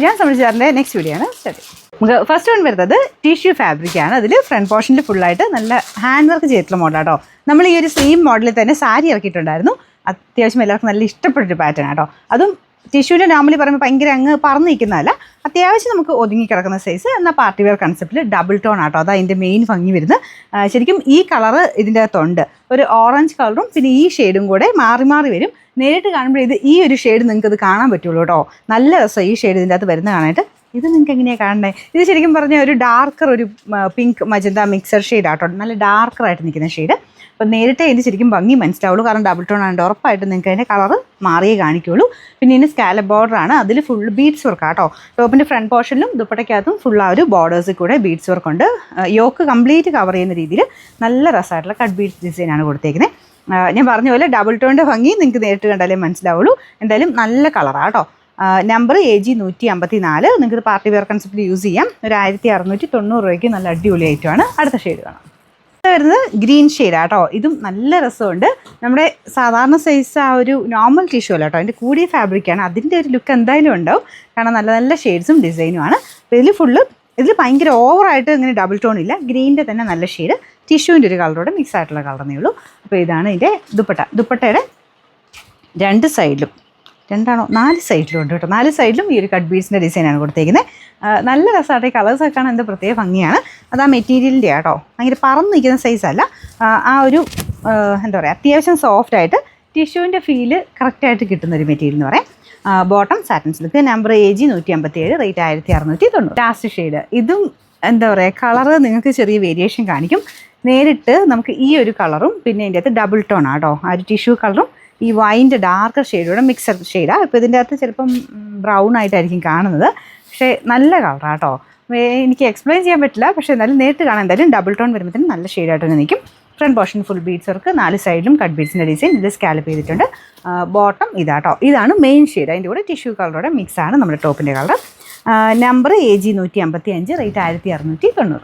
ഞാൻ സംബന്ധിച്ചാറിൻ്റെ next video ആണ് start. നമുക്ക് ഫസ്റ്റ് വൺ വരുന്നത് ടിഷ്യൂ ഫാബ്രിക്കാണ്. അതിൽ ഫ്രണ്ട് പോർഷനിൽ ഫുള്ളായിട്ട് നല്ല ഹാൻഡ് വർക്ക് ചെയ്തിട്ടുള്ള മോഡലാട്ടോ. നമ്മൾ ഈ ഒരു സെയിം മോഡലിൽ തന്നെ സാരി ഇറക്കിയിട്ടുണ്ടായിരുന്നു. അത്യാവശ്യം എല്ലാവർക്കും നല്ല ഇഷ്ടപ്പെട്ടൊരു പാറ്റേൺ ആട്ടോ. അതും ടിഷ്യൂവിൻ്റെ നോർമലി പറയുമ്പോൾ ഭയങ്കര അങ്ങ് പറന്ന് നിൽക്കുന്നതല്ല, അത്യാവശ്യം നമുക്ക് ഒതുങ്ങി കിടക്കുന്ന സൈസ്. എന്നാൽ പാർട്ടി വെയർ കൺസെപ്റ്റിൽ ഡബിൾ ടോൺ ആട്ടോ. അതാ അതിൻ്റെ മെയിൻ ഭംഗി വരുന്നത്. ശരിക്കും ഈ കളറ് ഇതിൻ്റെ അകത്തുണ്ട്, ഒരു ഓറഞ്ച് കളറും പിന്നെ ഈ ഷെയ്ഡും കൂടെ മാറി മാറി വരും. നേരിട്ട് കാണുമ്പോൾ ഈ ഒരു ഷെയ്ഡ് നിങ്ങൾക്ക് ഇത് കാണാൻ പറ്റുള്ളൂ കേട്ടോ. നല്ല രസം ഈ ഷെയ്ഡ് ഇതിൻ്റെ അകത്ത് വരുന്ന കാണാനായിട്ട്. ഇത് നിങ്ങൾക്ക് എങ്ങനെയാണ് കാണണ്ടേ? ഇത് ശരിക്കും പറഞ്ഞാൽ ഒരു ഡാർക്കർ, ഒരു പിങ്ക് മജന്ത മിക്സർ ഷെയ്ഡ് ആട്ടോ. നല്ല ഡാർക്കറായിട്ട് നിൽക്കുന്ന ഷെയ്ഡ്. അപ്പോൾ നേരിട്ട് ഇതിന് ശരിക്കും ഭംഗി മനസ്സിലാവുള്ളൂ, കാരണം ഡബിൾ ടോൺ ആണ്. ഉറപ്പായിട്ട് നിങ്ങൾക്ക് അതിൻ്റെ കളറ് മാറിയേ കാണിക്കുകയുള്ളൂ. പിന്നെ ഇതിന് സ്കാലപ്പ് ബോർഡറാണ്, അതിൽ ഫുൾ ബീഡ്സ് വർക്ക് ആട്ടോ. ടോപ്പിൻ്റെ ഫ്രണ്ട് പോർഷനിലും ദുപ്പട്ടയ്ക്കകത്തും ഫുൾ ആ ഒരു ബോർഡേഴ്സിൽ കൂടെ ബീഡ്സ് വർക്ക് ഉണ്ട്. യോക്ക് കംപ്ലീറ്റ് കവർ ചെയ്യുന്ന രീതിയിൽ നല്ല രസമായിട്ടുള്ള കട്ട് ബീഡ്സ് ഡിസൈനാണ് കൊടുത്തേക്കുന്നത്. ഞാൻ പറഞ്ഞ പോലെ ഡബിൾ ടോണിൻ്റെ ഭംഗി നിങ്ങൾക്ക് നേരിട്ട് കണ്ടാലേ മനസ്സിലാവുള്ളൂ. എന്തായാലും നല്ല കളറാണ് കേട്ടോ. Number AG 154. നിങ്ങൾക്ക് പാർട്ടി വെയർ കൺസെപ്റ്റ് യൂസ് ചെയ്യാം. ഒരു 1690 രൂപയ്ക്ക് നല്ല അടിപൊളി ഐറ്റമാണ്. അടുത്ത ഷെയ്ഡ് കാണാം. വരുന്നത് ഗ്രീൻ ഷെയ്ഡാണ് കേട്ടോ. ഇതും നല്ല രസമുണ്ട്. നമ്മുടെ സാധാരണ സൈസ് ആ ഒരു നോർമൽ ടിഷ്യൂ അല്ല കേട്ടോ, അതിൻ്റെ കൂടിയ ഫാബ്രിക്കാണ്. അതിൻ്റെ ഒരു ലുക്ക് എന്തായാലും ഉണ്ടാവും, കാരണം നല്ല നല്ല ഷെയ്ഡ്സും ഡിസൈനുമാണ്. അപ്പോൾ ഇതിൽ ഭയങ്കര ഓവറായിട്ട് ഇങ്ങനെ ഡബിൾ ടോൺ ഇല്ല. ഗ്രീനിൻ്റെ തന്നെ നല്ല ഷെയ്ഡ്, ടിഷ്യൂവിൻ്റെ ഒരു കളറോടെ മിക്സ് ആയിട്ടുള്ള കളറേ ഉള്ളൂ. അപ്പോൾ ഇതാണ് ഇതിൻ്റെ ദുപ്പട്ടയുടെ രണ്ട് സൈഡിലും, 4 സൈഡിലും ഉണ്ട് കേട്ടോ. 4 സൈഡിലും ഈ ഒരു കട്ട് ബീഡ്സിൻ്റെ ഡിസൈനാണ് കൊടുത്തേക്കുന്നത്. നല്ല രസമായിട്ട് കളേഴ്സൊക്കെ കാണാൻ എന്ത് പ്രത്യേക ഭംഗിയാണ്. അത് ആ മെറ്റീരിയലിൻ്റെ ആട്ടോ, ഭയങ്കര പറന്ന് നിൽക്കുന്ന സൈസല്ല. ആ ഒരു എന്താ പറയുക, അത്യാവശ്യം സോഫ്റ്റായിട്ട് ടിഷ്യൂവിൻ്റെ ഫീല് കറക്റ്റായിട്ട് കിട്ടുന്നൊരു മെറ്റീരിയൽ എന്ന് പറയാം. Bottom satin silk. Number AG 157, rate 1690. Last shade. ഇതും എന്താ പറയുക, കളറ് നിങ്ങൾക്ക് ചെറിയ വേരിയേഷൻ കാണിക്കും. നേരിട്ട് നമുക്ക് ഈ ഒരു കളറും പിന്നെ ഇതിൻ്റെ അകത്ത് ഡബിൾ ടോൺ ആട്ടോ. ആ ഒരു ടിഷ്യൂ കളറും ഈ വൈൻ്റെ ഡാർക്കർ ഷെയ്ഡോടെ മിക്സഡ് ഷെയ്ഡാണ്. ഇപ്പോൾ ഇതിൻ്റെ അകത്ത് ചിലപ്പം ബ്രൗൺ ആയിട്ടായിരിക്കും കാണുന്നത്, പക്ഷേ നല്ല കളറാട്ടോ. എനിക്ക് എക്സ്പ്ലെയിൻ ചെയ്യാൻ പറ്റില്ല, പക്ഷേ എന്നാലും നേരിട്ട് കാണാൻ എന്തായാലും ഡബിൾ ടോൺ വരുമ്പോഴത്തേനും നല്ല ഷെയ്ഡായിട്ട് തന്നെ നിൽക്കും. Front portion full beads work, 4 സൈഡിലും കട്ട് ബീഡ്സിൻ്റെ ഡിസൈൻ. ഇത് സ്കാലപ്പ് ചെയ്തിട്ടുണ്ട്. ബോട്ടം ഇതാട്ടോ. ഇതാണ് മെയിൻ ഷെയ്ഡ്. അതിൻ്റെ കൂടെ ടിഷ്യൂ കളറോടെ മിക്സാണ് നമ്മുടെ ടോപ്പിൻ്റെ കളർ. Number AG 155, rate 1690.